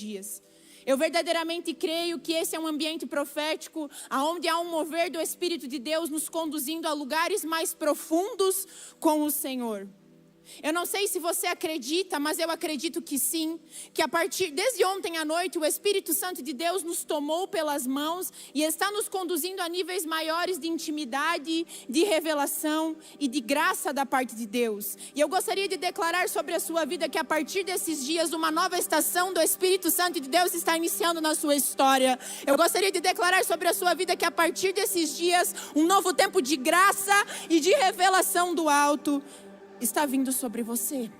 dias. Eu verdadeiramente creio que esse é um ambiente profético, onde há um mover do Espírito de Deus nos conduzindo a lugares mais profundos com o Senhor. Eu não sei se você acredita, mas eu acredito que sim, que desde ontem à noite, o Espírito Santo de Deus nos tomou pelas mãos e está nos conduzindo a níveis maiores de intimidade, de revelação e de graça da parte de Deus. E eu gostaria de declarar sobre a sua vida que a partir desses dias, uma nova estação do Espírito Santo de Deus está iniciando na sua história. Eu gostaria de declarar sobre a sua vida que a partir desses dias, um novo tempo de graça e de revelação do alto está vindo sobre você.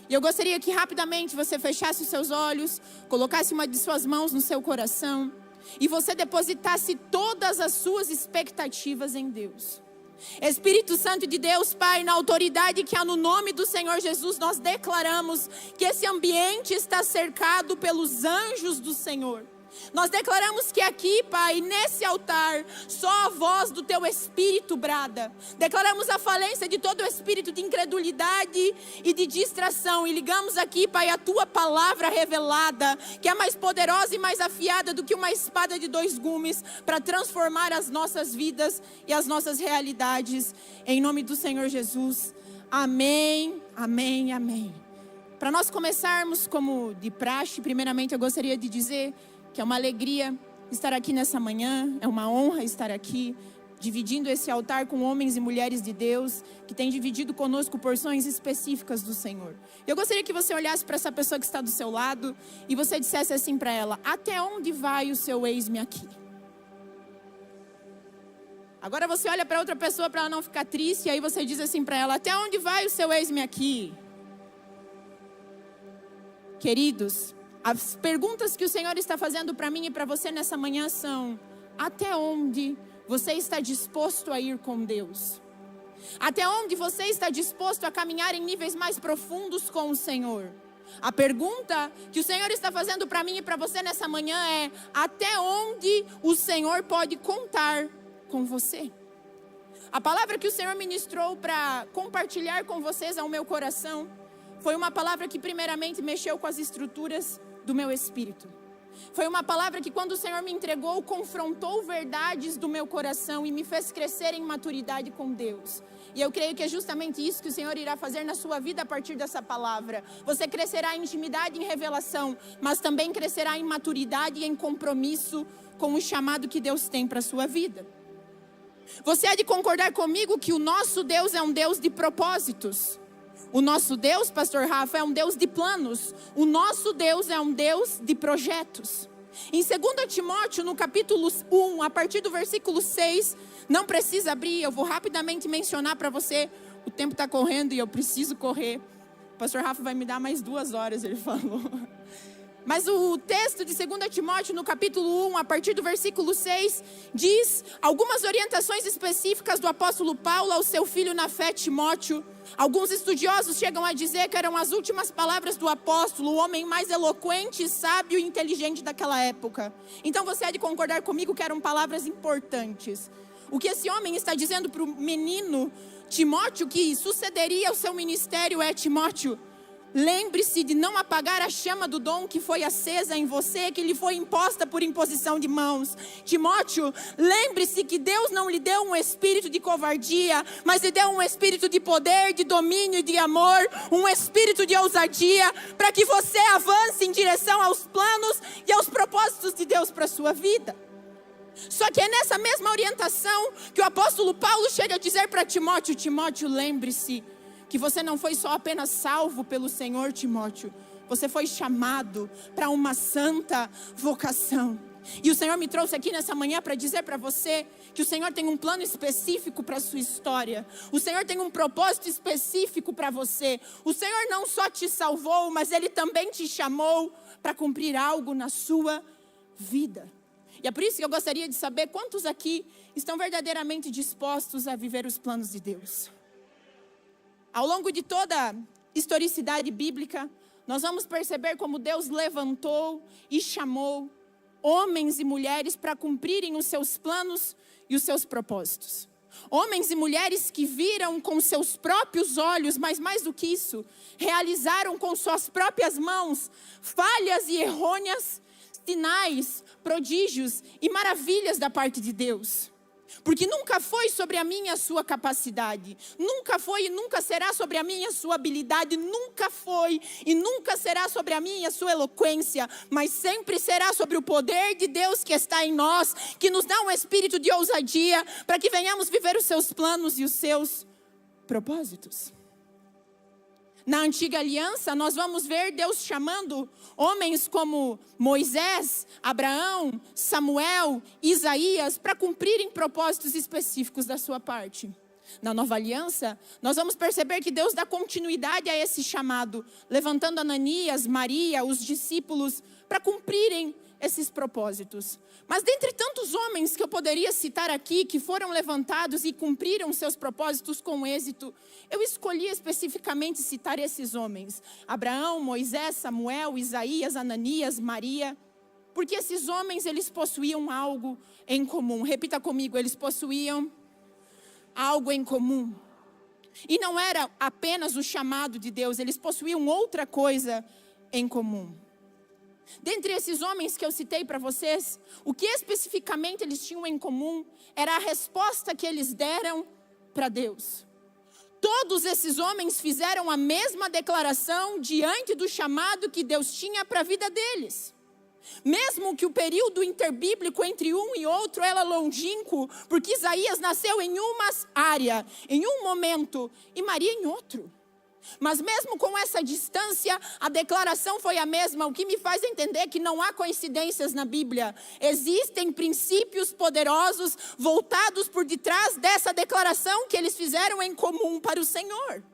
E eu gostaria que rapidamente você fechasse os seus olhos, colocasse uma de suas mãos no seu coração e você depositasse todas as suas expectativas em Deus. Espírito Santo de Deus, Pai, na autoridade que há no nome do Senhor Jesus, nós declaramos que esse ambiente está cercado pelos anjos do Senhor. Nós declaramos que aqui, Pai, nesse altar, só a voz do Teu Espírito brada. Declaramos a falência de todo o espírito de incredulidade e de distração. E ligamos aqui, Pai, a Tua palavra revelada, que é mais poderosa e mais afiada do que uma espada de 2 gumes, para transformar as nossas vidas e as nossas realidades. Em nome do Senhor Jesus. Amém, amém, amém. Para nós começarmos como de praxe, primeiramente eu gostaria de dizer que é uma alegria estar aqui nessa manhã, é uma honra estar aqui, dividindo esse altar com homens e mulheres de Deus, que têm dividido conosco porções específicas do Senhor. Eu gostaria que você olhasse para essa pessoa que está do seu lado, e você dissesse assim para ela: até onde vai o seu eis-me aqui? Agora você olha para outra pessoa para ela não ficar triste, e aí você diz assim para ela: até onde vai o seu eis-me aqui? Queridos, as perguntas que o Senhor está fazendo para mim e para você nessa manhã são: até onde você está disposto a ir com Deus? Até onde você está disposto a caminhar em níveis mais profundos com o Senhor? A pergunta que o Senhor está fazendo para mim e para você nessa manhã é: até onde o Senhor pode contar com você? A palavra que o Senhor ministrou para compartilhar com vocês ao meu coração foi uma palavra que primeiramente mexeu com as estruturas do meu espírito. Foi uma palavra que, quando o Senhor me entregou, confrontou verdades do meu coração e me fez crescer em maturidade com Deus. E eu creio que é justamente isso que o Senhor irá fazer na sua vida a partir dessa palavra. Você crescerá em intimidade e em revelação, mas também crescerá em maturidade e em compromisso com o chamado que Deus tem para a sua vida. Você há de concordar comigo que o nosso Deus é um Deus de propósitos. O nosso Deus, pastor Rafa, é um Deus de planos. O nosso Deus é um Deus de projetos. Em 2 Timóteo, no capítulo 1, a partir do versículo 6, não precisa abrir, eu vou rapidamente mencionar para você. O tempo está correndo e eu preciso correr. O pastor Rafa vai me dar mais 2 horas, ele falou. Mas o texto de 2 Timóteo, no capítulo 1, a partir do versículo 6, diz algumas orientações específicas do apóstolo Paulo ao seu filho na fé, Timóteo. Alguns estudiosos chegam a dizer que eram as últimas palavras do apóstolo, o homem mais eloquente, sábio e inteligente daquela época. Então você há de concordar comigo que eram palavras importantes. O que esse homem está dizendo para o menino Timóteo, que sucederia ao seu ministério, é: Timóteo, lembre-se de não apagar a chama do dom que foi acesa em você, que lhe foi imposta por imposição de mãos. Timóteo, lembre-se que Deus não lhe deu um espírito de covardia, mas lhe deu um espírito de poder, de domínio e de amor, um espírito de ousadia, para que você avance em direção aos planos e aos propósitos de Deus para a sua vida. Só que é nessa mesma orientação que o apóstolo Paulo chega a dizer para Timóteo: Timóteo, lembre-se que você não foi só apenas salvo pelo Senhor, Timóteo. Você foi chamado para uma santa vocação. E o Senhor me trouxe aqui nessa manhã para dizer para você que o Senhor tem um plano específico para a sua história. O Senhor tem um propósito específico para você. O Senhor não só te salvou, mas Ele também te chamou para cumprir algo na sua vida. E é por isso que eu gostaria de saber quantos aqui estão verdadeiramente dispostos a viver os planos de Deus. Ao longo de toda a historicidade bíblica, nós vamos perceber como Deus levantou e chamou homens e mulheres para cumprirem os seus planos e os seus propósitos. Homens e mulheres que viram com seus próprios olhos, mas mais do que isso, realizaram com suas próprias mãos falhas e errôneas, sinais, prodígios e maravilhas da parte de Deus. Porque nunca foi sobre a minha e a sua capacidade, nunca foi e nunca será sobre a minha e a sua habilidade, nunca foi e nunca será sobre a minha e a sua eloquência, mas sempre será sobre o poder de Deus que está em nós, que nos dá um espírito de ousadia, para que venhamos viver os seus planos e os seus propósitos. Na antiga aliança, nós vamos ver Deus chamando homens como Moisés, Abraão, Samuel, Isaías, para cumprirem propósitos específicos da sua parte. Na nova aliança, nós vamos perceber que Deus dá continuidade a esse chamado, levantando Ananias, Maria, os discípulos, para cumprirem esses propósitos. Mas dentre tantos homens que eu poderia citar aqui, que foram levantados e cumpriram seus propósitos com êxito, eu escolhi especificamente citar esses homens: Abraão, Moisés, Samuel, Isaías, Ananias, Maria, porque esses homens, eles possuíam algo em comum. Repita comigo: eles possuíam algo em comum. E não era apenas o chamado de Deus, eles possuíam outra coisa em comum. Dentre esses homens que eu citei para vocês, o que especificamente eles tinham em comum era a resposta que eles deram para Deus. Todos esses homens fizeram a mesma declaração diante do chamado que Deus tinha para a vida deles. Mesmo que o período interbíblico entre um e outro era longínquo, porque Isaías nasceu em uma área, em um momento, e Maria em outro. Mas mesmo com essa distância, a declaração foi a mesma, o que me faz entender que não há coincidências na Bíblia. Existem princípios poderosos voltados por detrás dessa declaração que eles fizeram em comum para o Senhor.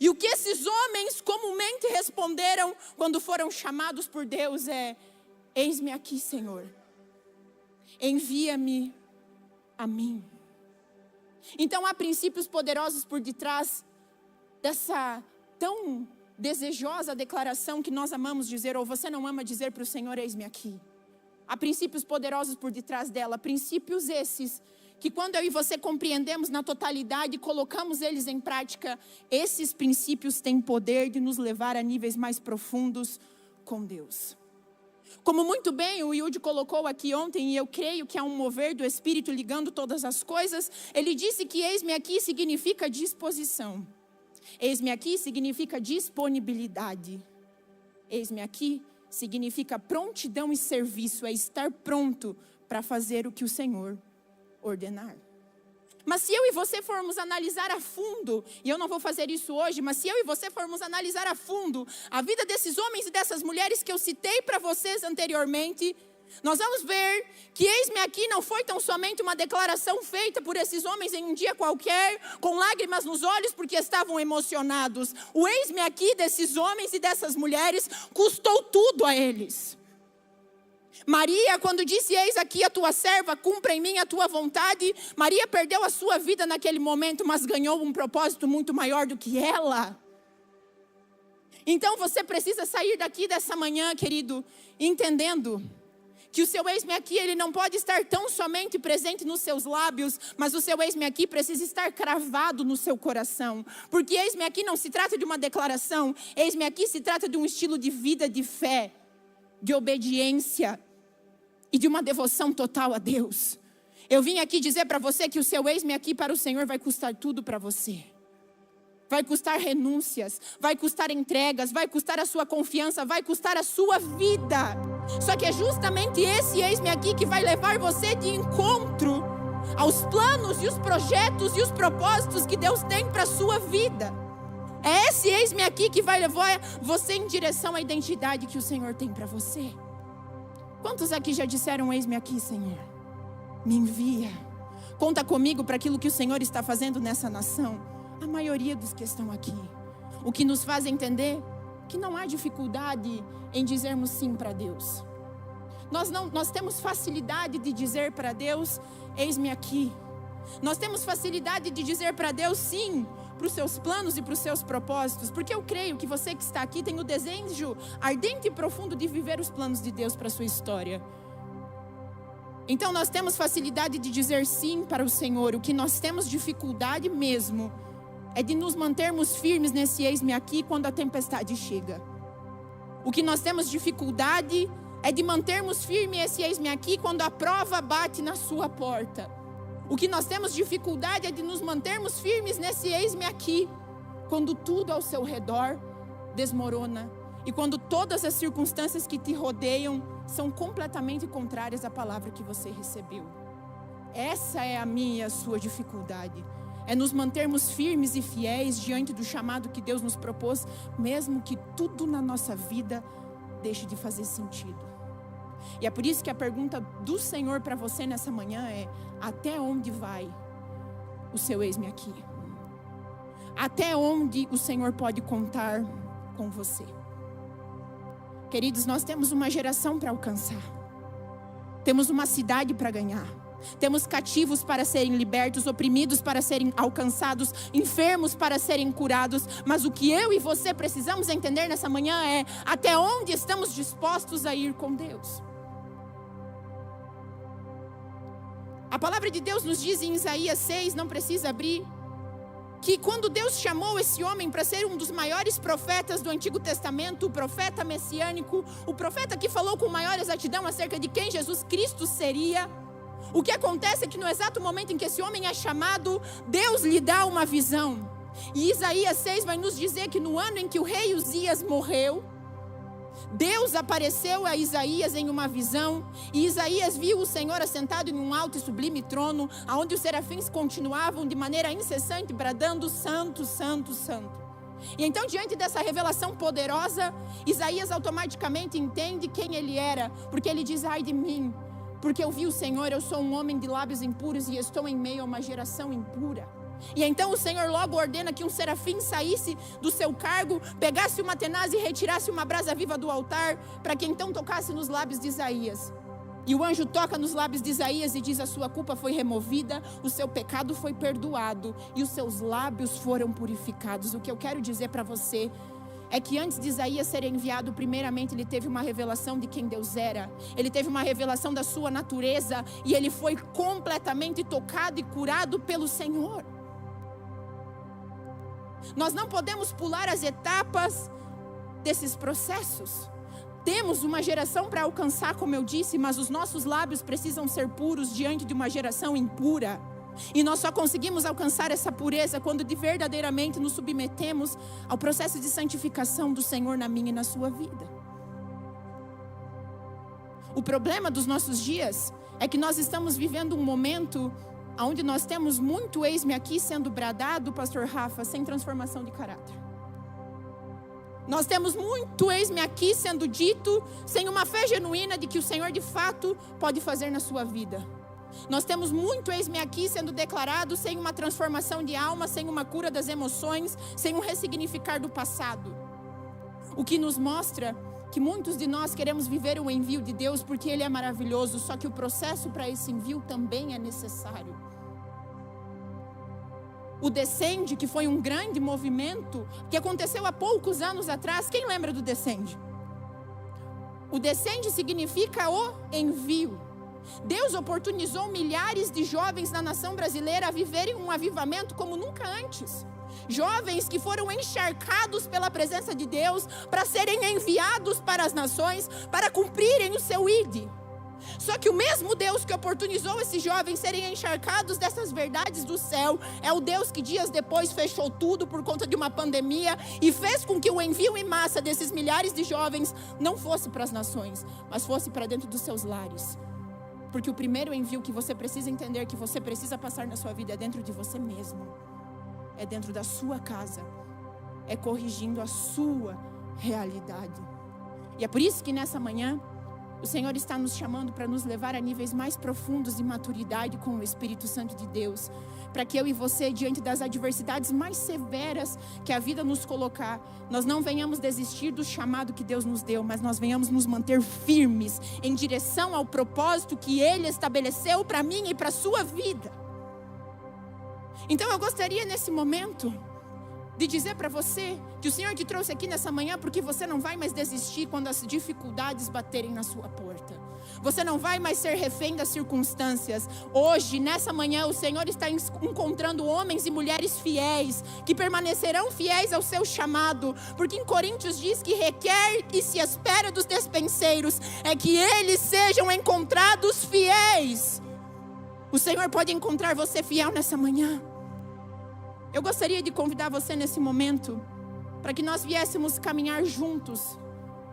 E o que esses homens comumente responderam quando foram chamados por Deus é: eis-me aqui, Senhor, envia-me a mim. Então há princípios poderosos por detrás dessa tão desejosa declaração que nós amamos dizer, ou você não ama dizer para o Senhor: eis-me aqui. Há princípios poderosos por detrás dela, princípios esses que quando eu e você compreendemos na totalidade e colocamos eles em prática, esses princípios têm poder de nos levar a níveis mais profundos com Deus. Como muito bem o Yudi colocou aqui ontem, e eu creio que há um mover do Espírito ligando todas as coisas, ele disse que eis-me aqui significa disposição. Eis-me aqui significa disponibilidade. Eis-me aqui significa prontidão e serviço, é estar pronto para fazer o que o Senhor ordenar. Mas se eu e você formos analisar a fundo, e eu não vou fazer isso hoje, mas se eu e você formos analisar a fundo a vida desses homens e dessas mulheres que eu citei para vocês anteriormente, nós vamos ver que eis-me aqui não foi tão somente uma declaração feita por esses homens em um dia qualquer, com lágrimas nos olhos porque estavam emocionados. O eis-me aqui desses homens e dessas mulheres custou tudo a eles. Maria, quando disse: eis aqui a tua serva, cumpra em mim a tua vontade, Maria perdeu a sua vida naquele momento, mas ganhou um propósito muito maior do que ela. Então você precisa sair daqui dessa manhã, querido, entendendo que o seu eis-me aqui, ele não pode estar tão somente presente nos seus lábios, mas o seu eis-me aqui precisa estar cravado no seu coração. Porque eis-me aqui não se trata de uma declaração, eis-me aqui se trata de um estilo de vida de fé, de obediência e de uma devoção total a Deus. Eu vim aqui dizer para você que o seu eis-me aqui para o Senhor vai custar tudo para você. Vai custar renúncias, vai custar entregas, vai custar a sua confiança, vai custar a sua vida. Só que é justamente esse eis-me aqui que vai levar você de encontro aos planos e os projetos e os propósitos que Deus tem para a sua vida. É esse eis-me aqui que vai levar você em direção à identidade que o Senhor tem para você. Quantos aqui já disseram: eis-me aqui, Senhor, me envia, conta comigo para aquilo que o Senhor está fazendo nessa nação? A maioria dos que estão aqui, o que nos faz entender que não há dificuldade em dizermos sim para Deus. Nós temos facilidade de dizer para Deus: eis-me aqui. Nós temos facilidade de dizer para Deus sim para os seus planos e para os seus propósitos, porque eu creio que você que está aqui tem o desejo ardente e profundo de viver os planos de Deus para a sua história. Então nós temos facilidade de dizer sim para o Senhor. O que nós temos dificuldade mesmo é de nos mantermos firmes nesse eis-me aqui quando a tempestade chega. O que nós temos dificuldade é de mantermos firme esse eis-me aqui quando a prova bate na sua porta. O que nós temos dificuldade é de nos mantermos firmes nesse eis-me aqui quando tudo ao seu redor desmorona e quando todas as circunstâncias que te rodeiam são completamente contrárias à palavra que você recebeu. Essa é a minha e a sua dificuldade. É nos mantermos firmes e fiéis diante do chamado que Deus nos propôs, mesmo que tudo na nossa vida deixe de fazer sentido. E é por isso que a pergunta do Senhor para você nessa manhã é: até onde vai o seu eis-me aqui? Até onde o Senhor pode contar com você? Queridos, nós temos uma geração para alcançar. Temos uma cidade para ganhar. Temos cativos para serem libertos, oprimidos para serem alcançados, enfermos para serem curados. Mas o que eu e você precisamos entender nessa manhã é: até onde estamos dispostos a ir com Deus? A palavra de Deus nos diz em Isaías 6, não precisa abrir, que quando Deus chamou esse homem para ser um dos maiores profetas do Antigo Testamento, o profeta messiânico, o profeta que falou com maior exatidão acerca de quem Jesus Cristo seria, o que acontece é que no exato momento em que esse homem é chamado, Deus lhe dá uma visão. E Isaías 6 vai nos dizer que no ano em que o rei Uzias morreu, Deus apareceu a Isaías em uma visão, e Isaías viu o Senhor assentado em um alto e sublime trono, onde os serafins continuavam de maneira incessante bradando: santo, santo, santo. E então, diante dessa revelação poderosa, Isaías automaticamente entende quem ele era, porque ele diz: ai de mim, porque eu vi o Senhor, eu sou um homem de lábios impuros e estou em meio a uma geração impura. E então o Senhor logo ordena que um serafim saísse do seu cargo, pegasse uma tenaz e retirasse uma brasa viva do altar, para que então tocasse nos lábios de Isaías. E o anjo toca nos lábios de Isaías e diz: a sua culpa foi removida, o seu pecado foi perdoado e os seus lábios foram purificados. O que eu quero dizer para você é que antes de Isaías ser enviado, primeiramente ele teve uma revelação de quem Deus era. Ele teve uma revelação da sua natureza e ele foi completamente tocado e curado pelo Senhor. Nós não podemos pular as etapas desses processos. Temos uma geração para alcançar, como eu disse, mas os nossos lábios precisam ser puros diante de uma geração impura. E nós só conseguimos alcançar essa pureza quando verdadeiramente nos submetemos ao processo de santificação do Senhor na minha e na sua vida. O problema dos nossos dias é que nós estamos vivendo um momento onde nós temos muito eis-me aqui sendo bradado, pastor Rafa, sem transformação de caráter. Nós temos muito eis-me aqui sendo dito, sem uma fé genuína de que o Senhor de fato pode fazer na sua vida. Nós temos muito eis-me aqui sendo declarado sem uma transformação de alma, sem uma cura das emoções, sem um ressignificar do passado. O que nos mostra que muitos de nós queremos viver o envio de Deus porque Ele é maravilhoso, só que o processo para esse envio também é necessário. O Descende, que foi um grande movimento que aconteceu há poucos anos atrás, quem lembra do Descende? O Descende significa o envio. Deus oportunizou milhares de jovens na nação brasileira a viverem um avivamento como nunca antes. Jovens que foram encharcados pela presença de Deus para serem enviados para as nações, para cumprirem o seu ID. Só que o mesmo Deus que oportunizou esses jovens serem encharcados dessas verdades do céu é o Deus que dias depois fechou tudo por conta de uma pandemia e fez com que o envio em massa desses milhares de jovens não fosse para as nações, mas fosse para dentro dos seus lares. Porque o primeiro envio que você precisa entender, que você precisa passar na sua vida, é dentro de você mesmo. É dentro da sua casa. É corrigindo a sua realidade. E é por isso que nessa manhã o Senhor está nos chamando para nos levar a níveis mais profundos de maturidade com o Espírito Santo de Deus. Para que eu e você, diante das adversidades mais severas que a vida nos colocar, nós não venhamos desistir do chamado que Deus nos deu, mas nós venhamos nos manter firmes em direção ao propósito que Ele estabeleceu para mim e para a sua vida. Então eu gostaria nesse momento de dizer para você que o Senhor te trouxe aqui nessa manhã porque você não vai mais desistir quando as dificuldades baterem na sua porta. Você não vai mais ser refém das circunstâncias. Hoje, nessa manhã, o Senhor está encontrando homens e mulheres fiéis, que permanecerão fiéis ao seu chamado, porque em Coríntios diz que requer e se espera dos despenseiros é que eles sejam encontrados fiéis. O Senhor pode encontrar você fiel nessa manhã. Eu gostaria de convidar você nesse momento para que nós viéssemos caminhar juntos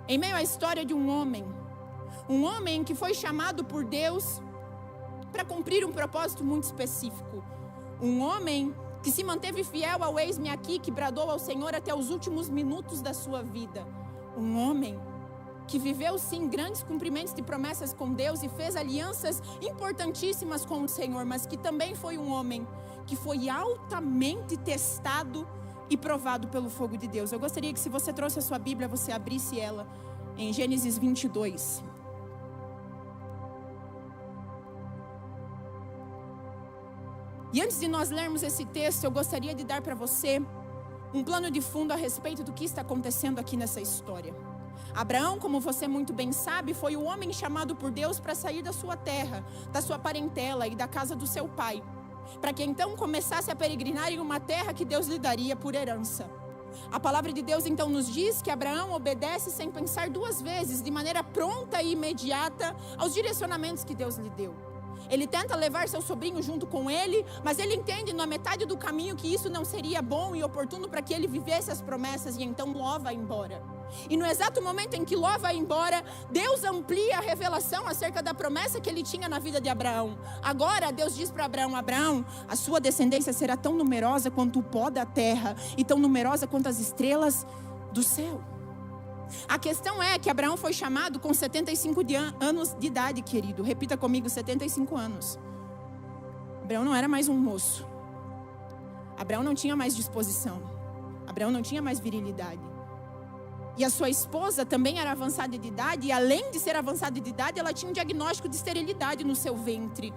em meio à história de um homem que foi chamado por Deus para cumprir um propósito muito específico. Um homem que se manteve fiel ao eis-me aqui, que bradou ao Senhor até os últimos minutos da sua vida. Um homem que viveu sim grandes cumprimentos de promessas com Deus e fez alianças importantíssimas com o Senhor, mas que também foi um homem que foi altamente testado e provado pelo fogo de Deus. Eu gostaria que, se você trouxe a sua Bíblia, você abrisse ela em Gênesis 22. E antes de nós lermos esse texto, eu gostaria de dar para você um plano de fundo a respeito do que está acontecendo aqui nessa história. Abraão, como você muito bem sabe, foi o homem chamado por Deus para sair da sua terra, da sua parentela e da casa do seu pai, para que então começasse a peregrinar em uma terra que Deus lhe daria por herança. A palavra de Deus então nos diz que Abraão obedece sem pensar duas vezes, de maneira pronta e imediata, aos direcionamentos que Deus lhe deu. Ele tenta levar seu sobrinho junto com ele, mas ele entende na metade do caminho que isso não seria bom e oportuno para que ele vivesse as promessas, e então Ló vai embora. E no exato momento em que Ló vai embora, Deus amplia a revelação acerca da promessa que ele tinha na vida de Abraão. Agora Deus diz para Abraão: Abraão, a sua descendência será tão numerosa quanto o pó da terra e tão numerosa quanto as estrelas do céu. A questão é que Abraão foi chamado com 75 anos de idade, querido. Repita comigo: 75 anos. Abraão não era mais um moço. Abraão não tinha mais disposição. Abraão não tinha mais virilidade. E a sua esposa também era avançada de idade, e além de ser avançada de idade, ela tinha um diagnóstico de esterilidade no seu ventre.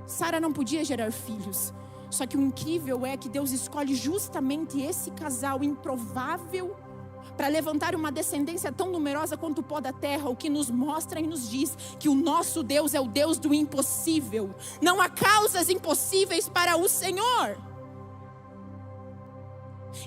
Sara não podia gerar filhos. Só que o incrível é que Deus escolhe justamente esse casal improvável para levantar uma descendência tão numerosa quanto o pó da terra, o que nos mostra e nos diz que o nosso Deus é o Deus do impossível. Não há causas impossíveis para o Senhor.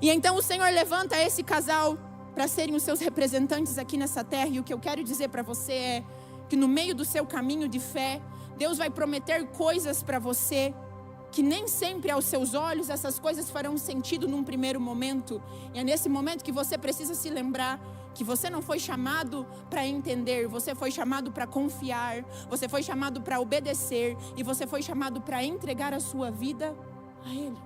E então o Senhor levanta esse casal para serem os seus representantes aqui nessa terra. E o que eu quero dizer para você é que no meio do seu caminho de fé, Deus vai prometer coisas para você que nem sempre aos seus olhos essas coisas farão sentido num primeiro momento. E é nesse momento que você precisa se lembrar que você não foi chamado para entender, você foi chamado para confiar, você foi chamado para obedecer, e você foi chamado para entregar a sua vida a Ele.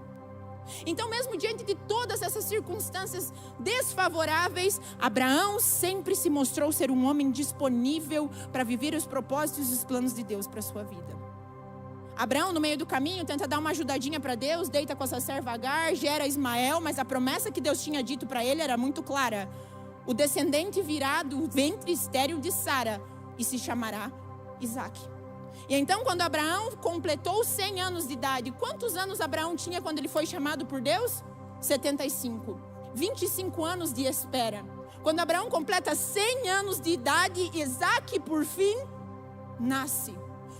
Então, mesmo diante de todas essas circunstâncias desfavoráveis, Abraão sempre se mostrou ser um homem disponível para viver os propósitos e os planos de Deus para a sua vida. Abraão, no meio do caminho, tenta dar uma ajudadinha para Deus, deita com essa serva Agar, gera Ismael, mas a promessa que Deus tinha dito para ele era muito clara: o descendente virá do ventre estéril de Sara e se chamará Isaque. E então, quando Abraão completou 100 anos de idade, quantos anos Abraão tinha quando ele foi chamado por Deus? 75. 25 anos de espera. Quando Abraão completa 100 anos de idade, Isaque, por fim, nasce.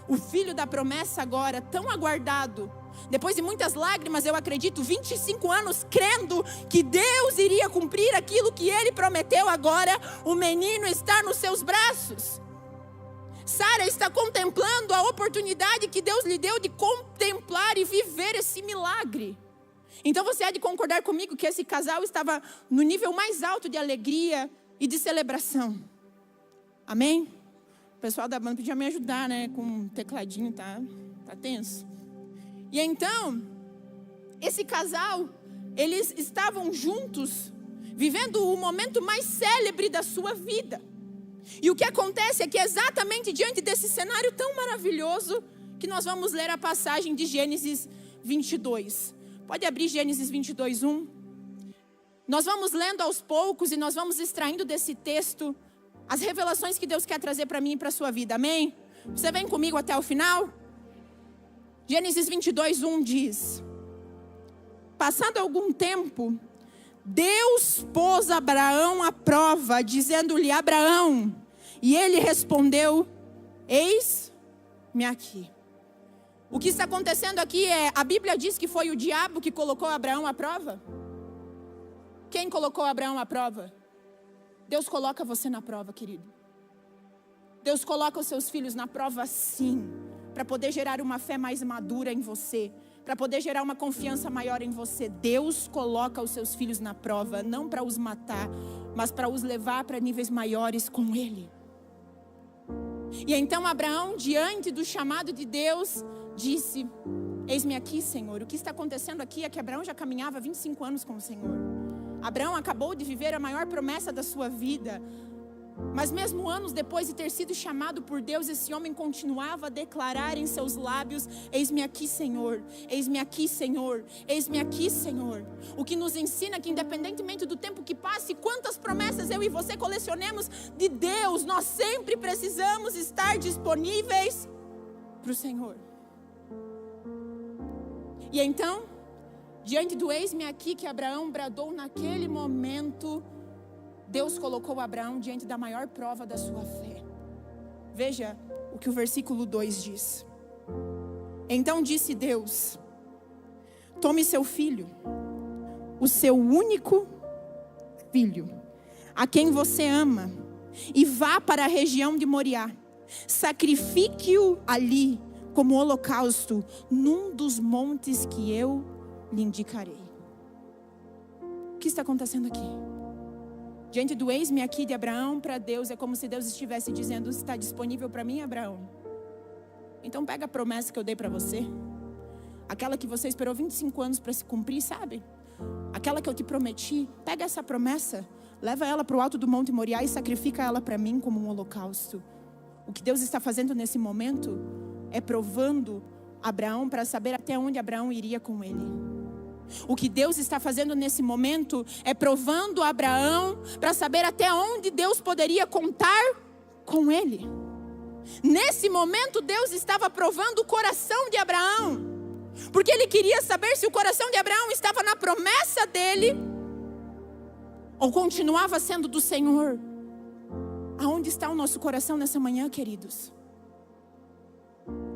O filho da promessa agora, tão aguardado. Depois de muitas lágrimas, eu acredito, 25 anos crendo que Deus iria cumprir aquilo que Ele prometeu. Agora, o menino está nos seus braços. Sara está contemplando a oportunidade que Deus lhe deu de contemplar e viver esse milagre. Então você há de concordar comigo que esse casal estava no nível mais alto de alegria e de celebração. Amém? O pessoal da banda podia me ajudar, né? Com um tecladinho, tá tenso. E então, esse casal, eles estavam juntos, vivendo o momento mais célebre da sua vida. E o que acontece é que exatamente diante desse cenário tão maravilhoso, que nós vamos ler a passagem de Gênesis 22. Pode abrir Gênesis 22, 1. Nós vamos lendo aos poucos e nós vamos extraindo desse texto as revelações que Deus quer trazer para mim e para a sua vida, amém? Você vem comigo até o final? Gênesis 22, 1 diz: passado algum tempo, Deus pôs Abraão à prova, dizendo-lhe: Abraão. E ele respondeu: eis-me aqui. O que está acontecendo aqui é, a Bíblia diz que foi o diabo que colocou Abraão à prova? Quem colocou Abraão à prova? Deus coloca você na prova, querido. Deus coloca os seus filhos na prova, sim, para poder gerar uma fé mais madura em você, para poder gerar uma confiança maior em você. Deus coloca os seus filhos na prova, não para os matar, mas para os levar para níveis maiores com Ele. E então Abraão, diante do chamado de Deus, disse: eis-me aqui, Senhor. O que está acontecendo aqui é que Abraão já caminhava 25 anos com o Senhor. Abraão acabou de viver a maior promessa da sua vida. Mas mesmo anos depois de ter sido chamado por Deus, esse homem continuava a declarar em seus lábios: eis-me aqui, Senhor, eis-me aqui, Senhor, eis-me aqui, Senhor. O que nos ensina que independentemente do tempo que passe, quantas promessas eu e você colecionemos de Deus, nós sempre precisamos estar disponíveis para o Senhor. E então, diante do eis-me aqui que Abraão bradou naquele momento, Deus colocou Abraão diante da maior prova da sua fé. Veja o que o versículo 2 diz. Então disse Deus: tome seu filho, o seu único filho, a quem você ama, e vá para a região de Moriá. Sacrifique-o ali como holocausto, num dos montes que eu lhe indicarei. O que está acontecendo aqui? Diante do eis-me aqui de Abraão, para Deus, é como se Deus estivesse dizendo: está disponível para mim, Abraão? Então pega a promessa que eu dei para você, aquela que você esperou 25 anos para se cumprir, sabe? Aquela que eu te prometi, pega essa promessa, leva ela para o alto do Monte Moriá e sacrifica ela para mim como um holocausto. O que Deus está fazendo nesse momento é provando Abraão para saber até onde Abraão iria com ele. O que Deus está fazendo nesse momento é provando Abraão para saber até onde Deus poderia contar com ele. Nesse momento Deus estava provando o coração de Abraão, porque ele queria saber se o coração de Abraão estava na promessa dele ou continuava sendo do Senhor. Aonde está o nosso coração nessa manhã, queridos?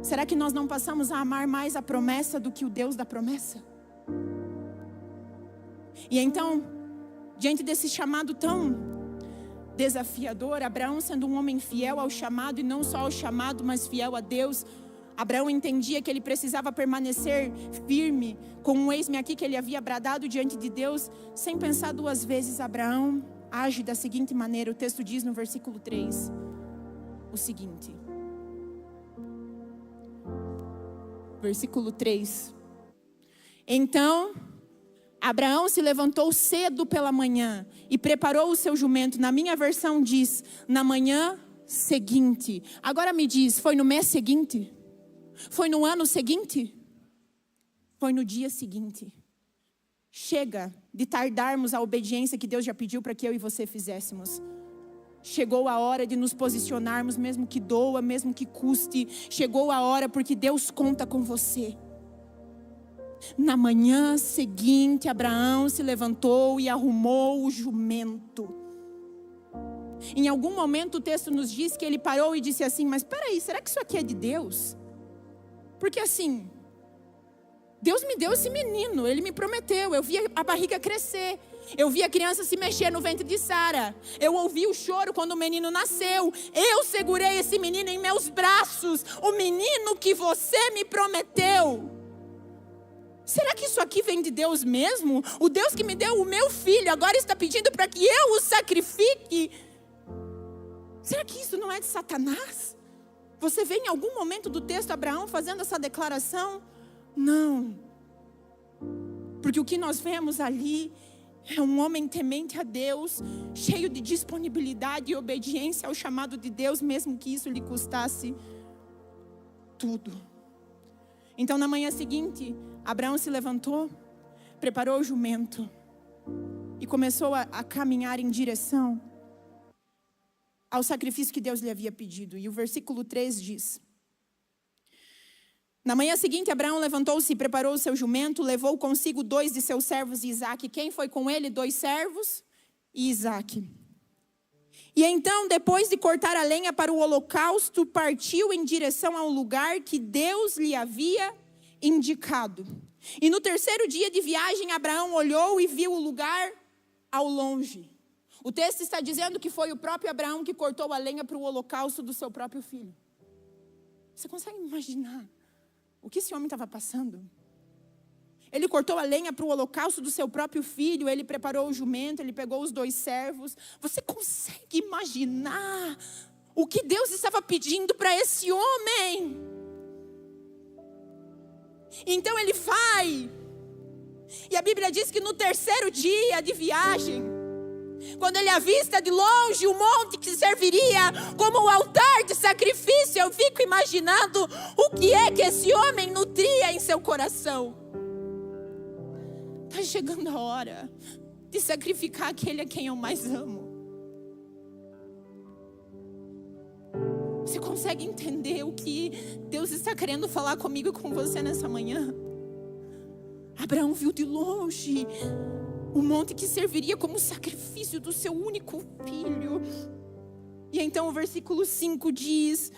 Será que nós não passamos a amar mais a promessa do que o Deus da promessa? E então, diante desse chamado tão desafiador, Abraão, sendo um homem fiel ao chamado, e não só ao chamado, mas fiel a Deus, Abraão entendia que ele precisava permanecer firme com o eis-me aqui que ele havia bradado diante de Deus. Sem pensar duas vezes, Abraão age da seguinte maneira. O texto diz no versículo 3 o seguinte. Versículo 3. Então Abraão se levantou cedo pela manhã e preparou o seu jumento. Na minha versão diz, na manhã seguinte. Agora me diz, foi no mês seguinte? Foi no ano seguinte? Foi no dia seguinte. Chega de tardarmos a obediência que Deus já pediu para que eu e você fizéssemos. Chegou a hora de nos posicionarmos, mesmo que doa, mesmo que custe. Chegou a hora porque Deus conta com você. Na manhã seguinte, Abraão se levantou e arrumou o jumento. Em algum momento o texto nos diz que ele parou e disse assim: mas espera aí, será que isso aqui é de Deus? Porque assim, Deus me deu esse menino, Ele me prometeu, eu vi a barriga crescer, eu vi a criança se mexer no ventre de Sara, eu ouvi o choro quando o menino nasceu, eu segurei esse menino em meus braços, o menino que você me prometeu. Será que isso aqui vem de Deus mesmo? O Deus que me deu o meu filho agora está pedindo para que eu o sacrifique? Será que isso não é de Satanás? Você vê em algum momento do texto Abraão fazendo essa declaração? Não. Porque o que nós vemos ali é um homem temente a Deus, cheio de disponibilidade e obediência ao chamado de Deus, mesmo que isso lhe custasse tudo. Então na manhã seguinte, Abraão se levantou, preparou o jumento e começou a caminhar em direção ao sacrifício que Deus lhe havia pedido. E o versículo 3 diz: Na manhã seguinte, Abraão levantou-se e preparou o seu jumento, levou consigo 2 de seus servos e Isaque. Quem foi com ele? 2 servos e Isaque. E então, depois de cortar a lenha para o holocausto, partiu em direção ao lugar que Deus lhe havia indicado. E no 3º dia de viagem, Abraão olhou e viu o lugar ao longe. O texto está dizendo que foi o próprio Abraão que cortou a lenha para o holocausto do seu próprio filho. Você consegue imaginar o que esse homem estava passando? Ele cortou a lenha para o holocausto do seu próprio filho, ele preparou o jumento, ele pegou os 2 servos. Você consegue imaginar o que Deus estava pedindo para esse homem? Então ele vai. E a Bíblia diz que no 3º dia de viagem, quando ele avista de longe o monte que serviria como um altar de sacrifício, eu fico imaginando o que é que esse homem nutria em seu coração. Está chegando a hora de sacrificar aquele a quem eu mais amo. Você consegue entender o que Deus está querendo falar comigo e com você nessa manhã? Abraão viu de longe o monte que serviria como sacrifício do seu único filho. E então o versículo 5 diz: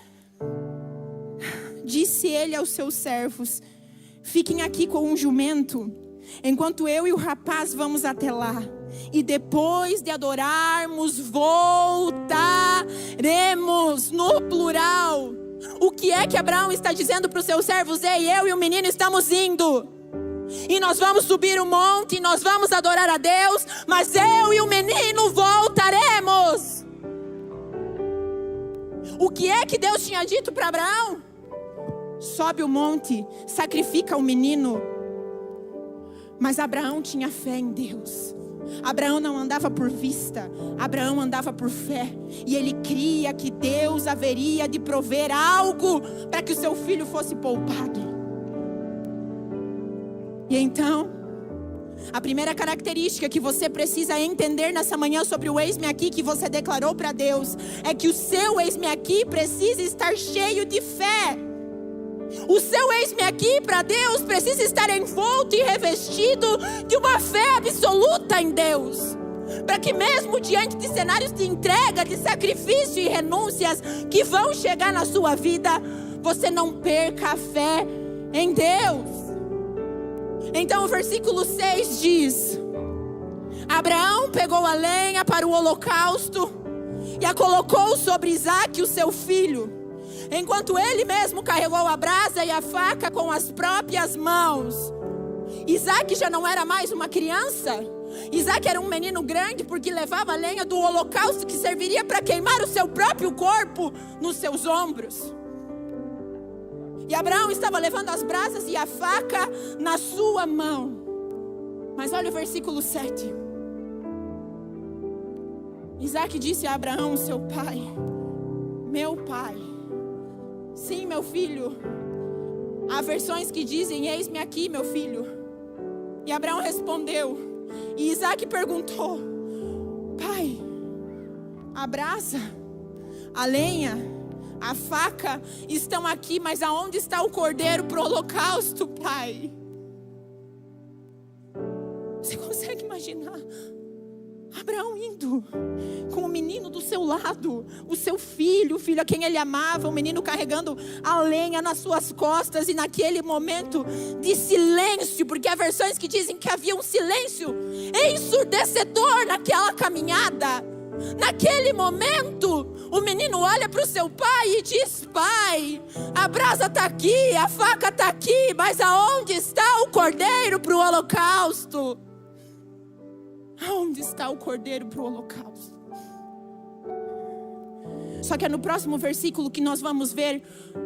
disse ele aos seus servos: fiquem aqui com o jumento, enquanto eu e o rapaz vamos até lá. E depois de adorarmos, voltaremos, no plural. O que é que Abraão está dizendo para os seus servos? Ei, eu e o menino estamos indo. E nós vamos subir o monte, e nós vamos adorar a Deus, mas eu e o menino voltaremos. O que é que Deus tinha dito para Abraão? Sobe o monte, sacrifica o menino. Mas Abraão tinha fé em Deus. Abraão não andava por vista, Abraão andava por fé. E ele cria que Deus haveria de prover algo para que o seu filho fosse poupado. E então, a primeira característica que você precisa entender nessa manhã sobre o eis-me aqui que você declarou para Deus, é que o seu eis-me aqui precisa estar cheio de fé. O seu eis-me aqui para Deus precisa estar envolto e revestido de uma fé absoluta em Deus. Para que mesmo diante de cenários de entrega, de sacrifício e renúncias que vão chegar na sua vida, você não perca a fé em Deus. Então o versículo 6 diz: Abraão pegou a lenha para o holocausto e a colocou sobre Isaque, o seu filho, enquanto ele mesmo carregou a brasa e a faca com as próprias mãos. Isaque já não era mais uma criança. Isaque era um menino grande, porque levava a lenha do holocausto que serviria para queimar o seu próprio corpo nos seus ombros. E Abraão estava levando as brasas e a faca na sua mão. Mas olha o versículo 7. Isaque disse a Abraão, seu pai: meu pai. Sim, meu filho. Há versões que dizem: eis-me aqui, meu filho. E Abraão respondeu. E Isaque perguntou: pai, a brasa, a lenha, a faca estão aqui, mas aonde está o cordeiro para o holocausto, pai? Você consegue imaginar Abraão indo com o menino do seu lado, o seu filho, o filho a quem ele amava, o menino carregando a lenha nas suas costas, e naquele momento de silêncio, porque há versões que dizem que havia um silêncio ensurdecedor naquela caminhada. Naquele momento, o menino olha para o seu pai e diz: pai, a brasa está aqui, a faca está aqui, mas aonde está o cordeiro para o holocausto? Aonde está o cordeiro para o holocausto? Só que é no próximo versículo que nós vamos ver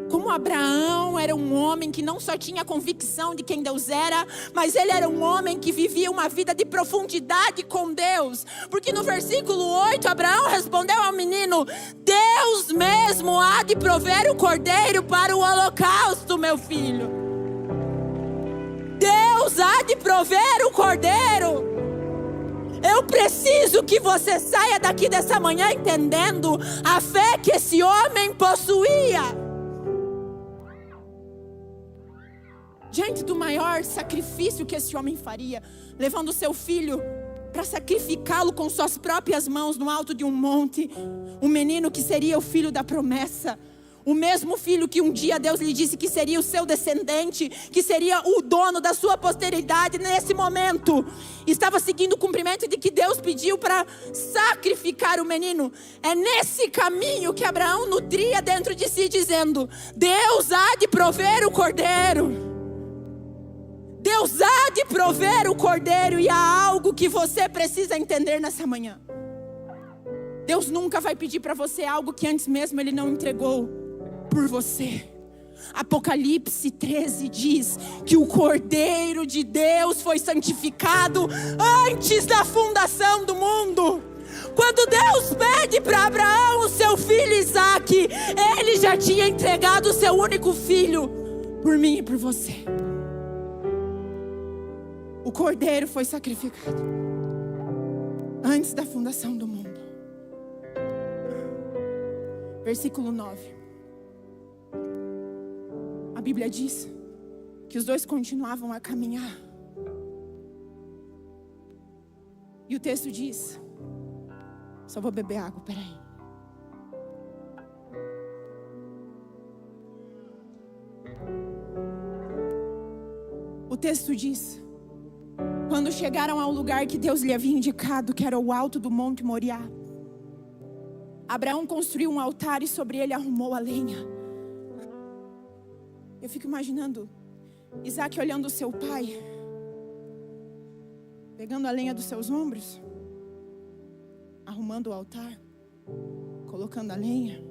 como Abraão era um homem que não só tinha convicção de quem Deus era, mas ele era um homem que vivia uma vida de profundidade com Deus. Porque no versículo 8, Abraão respondeu ao menino: Deus mesmo há de prover o cordeiro para o holocausto, meu filho. Deus há de prover o cordeiro. Eu preciso que você saia daqui dessa manhã entendendo a fé que esse homem possuía. diante do maior sacrifício que esse homem faria, levando o seu filho para sacrificá-lo com suas próprias mãos no alto de um monte, um menino que seria o filho da promessa, o mesmo filho que um dia Deus lhe disse que seria o seu descendente, que seria o dono da sua posteridade. Nesse momento, estava seguindo o cumprimento de que Deus pediu para sacrificar o menino. É nesse caminho que Abraão nutria dentro de si, dizendo: Deus há de prover o cordeiro. Deus há de prover o cordeiro. E há algo que você precisa entender nessa manhã. Deus nunca vai pedir para você algo que antes mesmo Ele não entregou por você. Apocalipse 13 diz que o Cordeiro de Deus foi santificado antes da fundação do mundo. Quando Deus pede para Abraão o seu filho Isaque, Ele já tinha entregado o seu único filho por mim e por você. O Cordeiro foi sacrificado antes da fundação do mundo. Versículo 9. A Bíblia diz que os dois continuavam a caminhar. E o texto diz... Só vou beber água, peraí. O texto diz: quando chegaram ao lugar que Deus lhe havia indicado, que era o alto do Monte Moriá, Abraão construiu um altar e sobre ele arrumou a lenha. Eu fico imaginando Isaque olhando o seu pai, pegando a lenha dos seus ombros, arrumando o altar, colocando a lenha,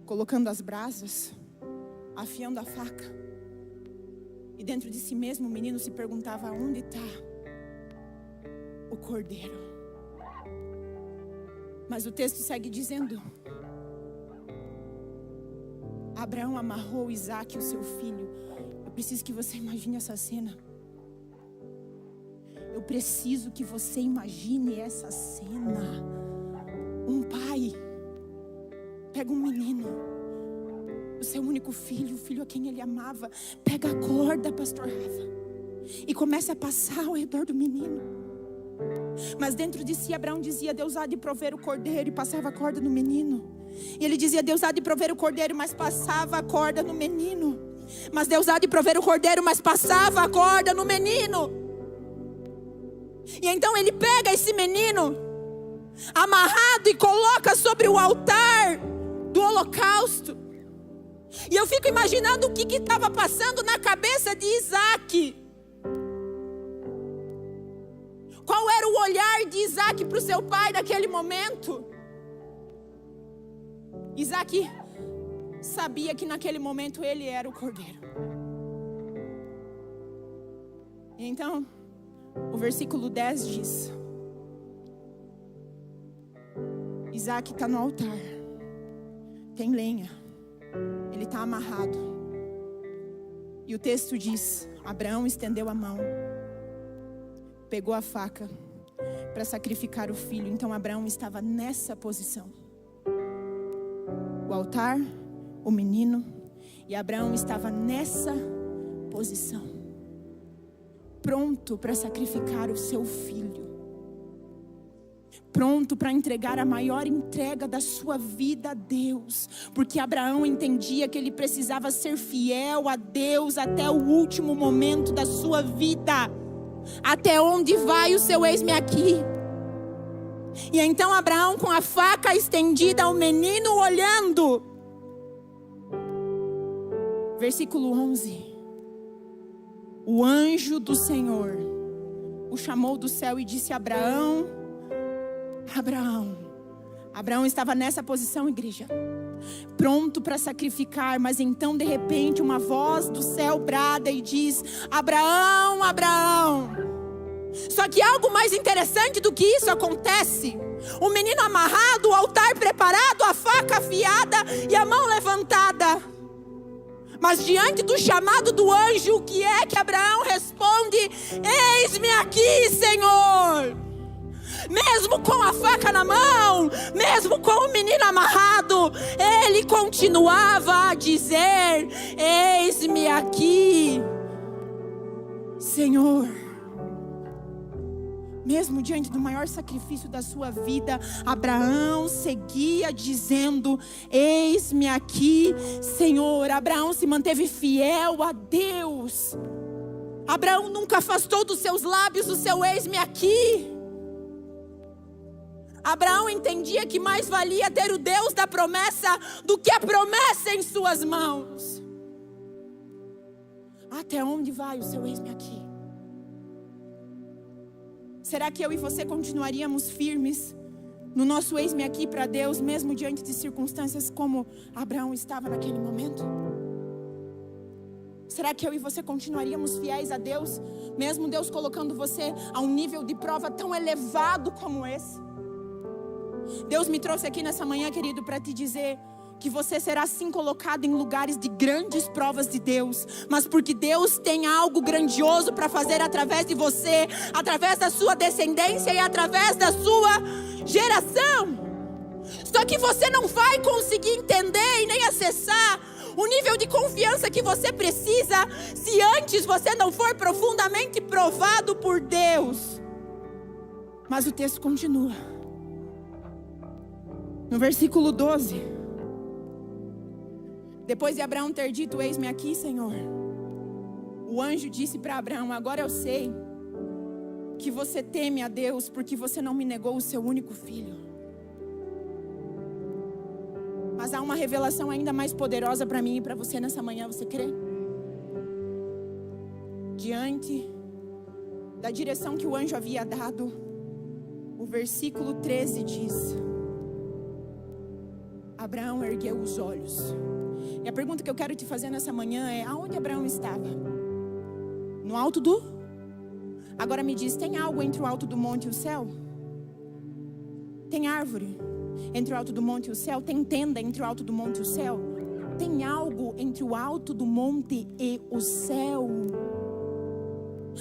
colocando as brasas, afiando a faca. E dentro de si mesmo o menino se perguntava: onde está o cordeiro? Mas o texto segue dizendo: Abraão amarrou Isaque, o seu filho. Eu preciso que você imagine essa cena. Eu preciso que você imagine essa cena. Um pai pega um menino, o seu único filho, o filho a quem ele amava, pega a corda, pastor Rafa, e começa a passar ao redor do menino. Mas dentro de si Abraão dizia: Deus há de prover o cordeiro, e passava a corda no menino. E ele dizia: Deus há de prover o cordeiro, mas passava a corda no menino. Mas Deus há de prover o cordeiro, mas passava a corda no menino. E então ele pega esse menino amarrado e coloca sobre o altar do holocausto. E eu fico imaginando o que estava passando na cabeça de Isaque. Qual era o olhar de Isaque para o seu pai naquele momento? Isaque sabia que naquele momento ele era o cordeiro. E então, o versículo 10 diz: Isaque está no altar, tem lenha, ele está amarrado. E o texto diz: Abraão estendeu a mão, pegou a faca para sacrificar o filho. Então Abraão estava nessa posição. O altar, o menino, e Abraão estava nessa posição, pronto para sacrificar o seu filho, pronto para entregar a maior entrega da sua vida a Deus, porque Abraão entendia que ele precisava ser fiel a Deus até o último momento da sua vida. Até onde vai o seu eis-me aqui? E então Abraão, com a faca estendida, o menino olhando. Versículo 11. O anjo do Senhor o chamou do céu e disse: Abraão, Abraão. Abraão estava nessa posição, igreja, pronto para sacrificar. Mas então de repente uma voz do céu brada e diz: Abraão, Abraão. Só que algo mais interessante do que isso acontece. O menino amarrado, o altar preparado, a faca afiada e a mão levantada. Mas diante do chamado do anjo, o que é que Abraão responde? Eis-me aqui, Senhor. Mesmo com a faca na mão, mesmo com o menino amarrado, ele continuava a dizer: eis-me aqui. Senhor, mesmo diante do maior sacrifício da sua vida, Abraão seguia dizendo: eis-me aqui, Senhor. Abraão se manteve fiel a Deus. Abraão nunca afastou dos seus lábios o seu eis-me aqui. Abraão entendia que mais valia ter o Deus da promessa do que a promessa em suas mãos. Até onde vai o seu eis-me aqui? Será que eu e você continuaríamos firmes no nosso eis-me aqui para Deus, mesmo diante de circunstâncias como Abraão estava naquele momento? Será que eu e você continuaríamos fiéis a Deus, mesmo Deus colocando você a um nível de prova tão elevado como esse? Deus me trouxe aqui nessa manhã, querido, para te dizer que você será sim colocado em lugares de grandes provas de Deus, mas porque Deus tem algo grandioso para fazer através de você, através da sua descendência e através da sua geração. Só que você não vai conseguir entender e nem acessar o nível de confiança que você precisa se antes você não for profundamente provado por Deus. Mas o texto continua. No versículo 12, depois de Abraão ter dito: eis-me aqui, Senhor, o anjo disse para Abraão: agora eu sei que você teme a Deus, porque você não me negou o seu único filho. Mas há uma revelação ainda mais poderosa para mim e para você nessa manhã, você crê? Diante da direção que o anjo havia dado, o versículo 13 diz: Abraão ergueu os olhos. E a pergunta que eu quero te fazer nessa manhã é: aonde Abraão estava? No alto do? Agora me diz, tem algo entre o alto do monte e o céu? Tem árvore entre o alto do monte e o céu? Tem tenda entre o alto do monte e o céu? Tem algo entre o alto do monte e o céu?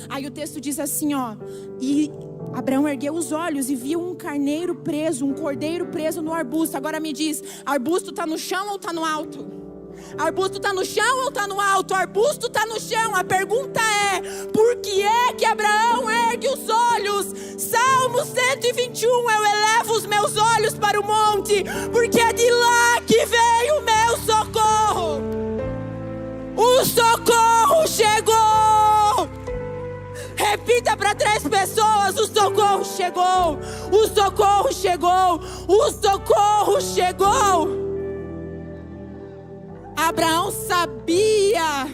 Aí o texto diz assim, ó: e Abraão ergueu os olhos e viu um carneiro preso, um cordeiro preso no arbusto. Agora me diz, arbusto está no chão ou está no alto? Arbusto está no chão ou está no alto? Arbusto está no chão. A pergunta é: por que é que Abraão ergue os olhos? Salmo 121, eu elevo os meus olhos para o monte, porque é de lá que vem o meu socorro. O socorro chegou. Repita para 3 pessoas: o socorro chegou. O socorro chegou. O socorro chegou. Abraão sabia.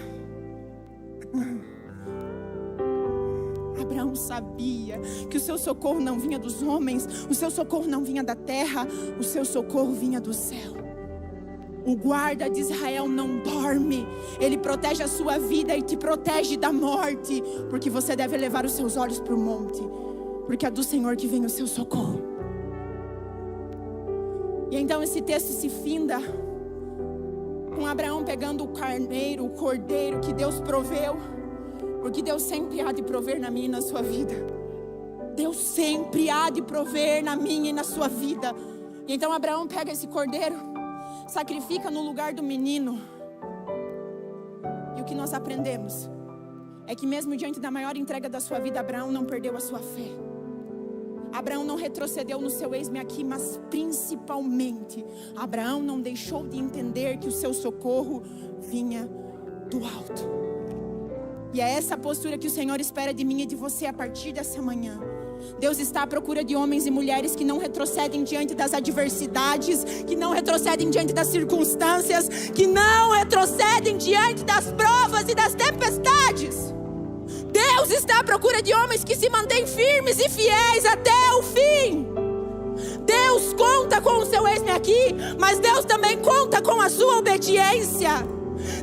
Abraão sabia que o seu socorro não vinha dos homens, o seu socorro não vinha da terra, o seu socorro vinha do céu. O guarda de Israel não dorme, ele protege a sua vida e te protege da morte, porque você deve levar os seus olhos para o monte, porque é do Senhor que vem o seu socorro. E então esse texto se finda com Abraão pegando o carneiro, o cordeiro que Deus proveu, porque Deus sempre há de prover na minha e na sua vida. Deus sempre há de prover na minha e na sua vida. E então Abraão pega esse cordeiro, sacrifica no lugar do menino. E o que nós aprendemos é que mesmo diante da maior entrega da sua vida, Abraão não perdeu a sua fé. Abraão não retrocedeu no seu eis-me aqui, mas principalmente Abraão não deixou de entender que o seu socorro vinha do alto. E é essa postura que o Senhor espera de mim e de você a partir dessa manhã. Deus está à procura de homens e mulheres que não retrocedem diante das adversidades, que não retrocedem diante das circunstâncias, que não retrocedem diante das provas e das tempestades. Deus está à procura de homens que se mantêm firmes e fiéis até o fim. Deus conta com o seu eis-me aqui, mas Deus também conta com a sua obediência.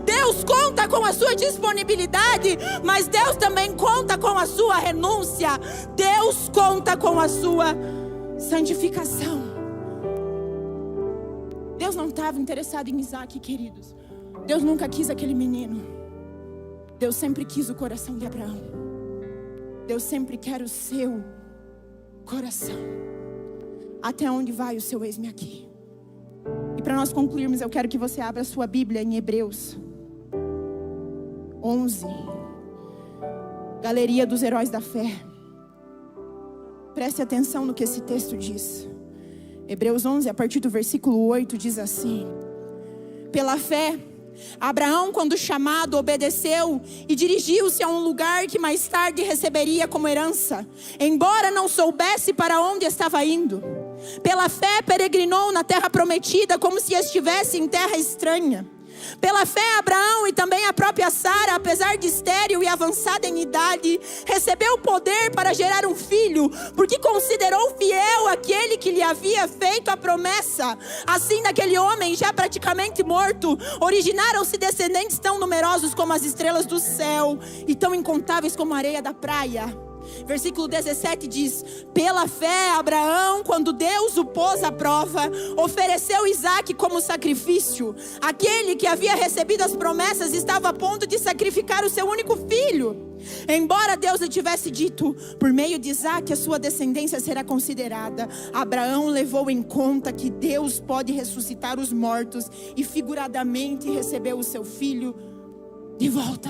Deus conta com a sua disponibilidade, mas Deus também conta com a sua renúncia. Deus conta com a sua santificação. Deus não estava interessado em Isaac, queridos. Deus nunca quis aquele menino. Deus sempre quis o coração de Abraão. Deus sempre quer o seu coração. Até onde vai o seu eis-me aqui? E para nós concluirmos, eu quero que você abra a sua Bíblia em Hebreus 11. Galeria dos heróis da fé. Preste atenção no que esse texto diz. Hebreus 11, a partir do versículo 8, diz assim: pela fé, Abraão, quando chamado, obedeceu e dirigiu-se a um lugar que mais tarde receberia como herança, embora não soubesse para onde estava indo. Pela fé, peregrinou na terra prometida, como se estivesse em terra estranha. Pela fé, Abraão e também a própria Sara, apesar de estéril e avançada em idade, recebeu o poder para gerar um filho, porque considerou fiel aquele que lhe havia feito a promessa. Assim, daquele homem já praticamente morto, originaram-se descendentes tão numerosos como as estrelas do céu e tão incontáveis como a areia da praia. Versículo 17 diz: pela fé, Abraão, quando Deus o pôs à prova, ofereceu Isaque como sacrifício. Aquele que havia recebido as promessas estava a ponto de sacrificar o seu único filho. Embora Deus lhe tivesse dito: por meio de Isaque a sua descendência será considerada, Abraão levou em conta que Deus pode ressuscitar os mortos e figuradamente recebeu o seu filho de volta.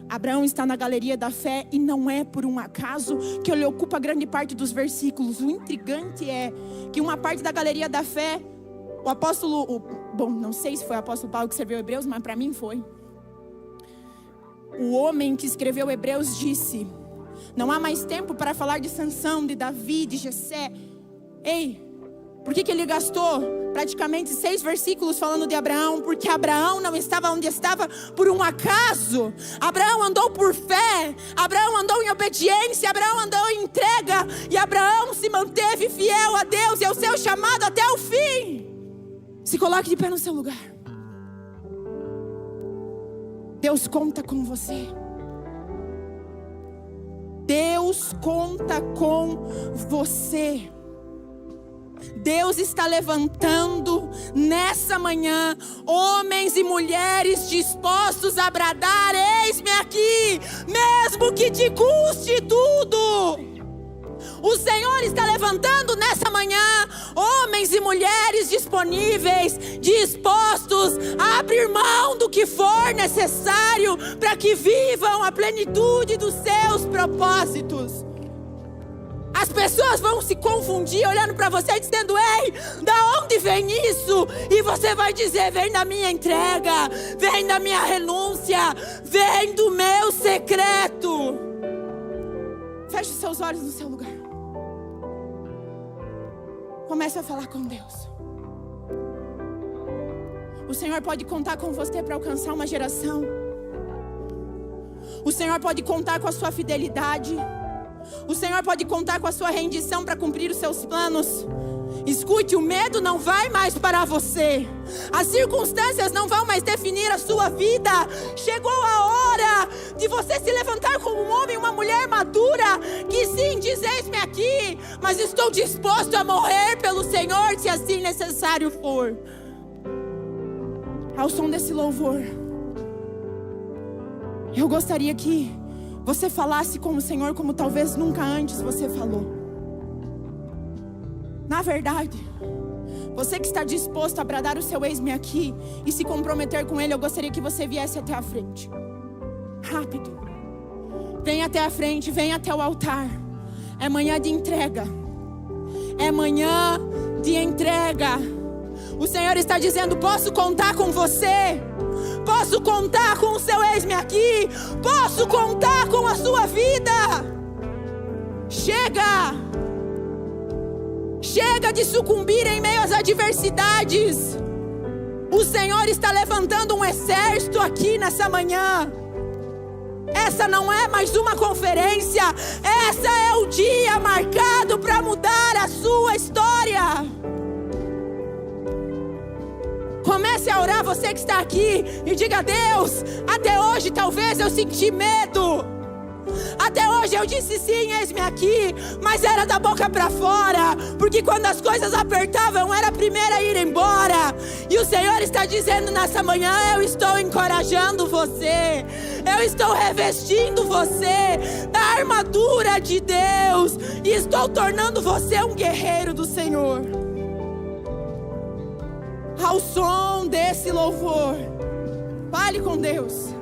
Abraão está na galeria da fé e não é por um acaso que ele ocupa grande parte dos versículos. O intrigante é que uma parte da galeria da fé, o apóstolo, não sei se foi o apóstolo Paulo que escreveu Hebreus, mas para mim foi. O homem que escreveu Hebreus disse: não há mais tempo para falar de Sansão, de Davi, de Jessé. Ei, por que ele gastou praticamente 6 versículos falando de Abraão? Porque Abraão não estava onde estava por um acaso. Abraão andou por fé, Abraão andou em obediência, Abraão andou em entrega, e Abraão se manteve fiel a Deus e ao seu chamado até o fim. Se coloque de pé no seu lugar. Deus conta com você. Deus conta com você. Deus está levantando nessa manhã homens e mulheres dispostos a bradar: eis-me aqui, mesmo que te custe tudo. O Senhor está levantando nessa manhã homens e mulheres disponíveis, dispostos a abrir mão do que for necessário para que vivam a plenitude dos seus propósitos. As pessoas vão se confundir olhando para você dizendo: ei, da onde vem isso? E você vai dizer: vem da minha entrega, vem da minha renúncia, vem do meu secreto. Feche os seus olhos no seu lugar. Comece a falar com Deus. O Senhor pode contar com você para alcançar uma geração. O Senhor pode contar com a sua fidelidade. O Senhor pode contar com a sua rendição para cumprir os seus planos. Escute, o medo não vai mais parar você. As circunstâncias não vão mais definir a sua vida. Chegou a hora de você se levantar como um homem e uma mulher madura, que sim, diz: eis-me aqui, mas estou disposto a morrer pelo Senhor, se assim necessário for. Ao som desse louvor, eu gostaria que você falasse com o Senhor como talvez nunca antes você falou. Na verdade, você que está disposto a bradar o seu eis-me aqui e se comprometer com Ele, eu gostaria que você viesse até a frente. Rápido. Venha até a frente, venha até o altar. É manhã de entrega. É manhã de entrega. O Senhor está dizendo: posso contar com você? Posso contar com o seu eis-me aqui? Posso contar com a sua vida? Chega! Chega de sucumbir em meio às adversidades. O Senhor está levantando um exército aqui nessa manhã. Essa não é mais uma conferência. Essa é o dia marcado para mudar a sua história. Comece a orar, você que está aqui, e diga: Deus, até hoje talvez eu senti medo. Até hoje eu disse sim, eis-me aqui, mas era da boca para fora, porque quando as coisas apertavam, eu era a primeira a ir embora. E o Senhor está dizendo nessa manhã: eu estou encorajando você, eu estou revestindo você da armadura de Deus, e estou tornando você um guerreiro do Senhor. Ao som desse louvor, fale com Deus.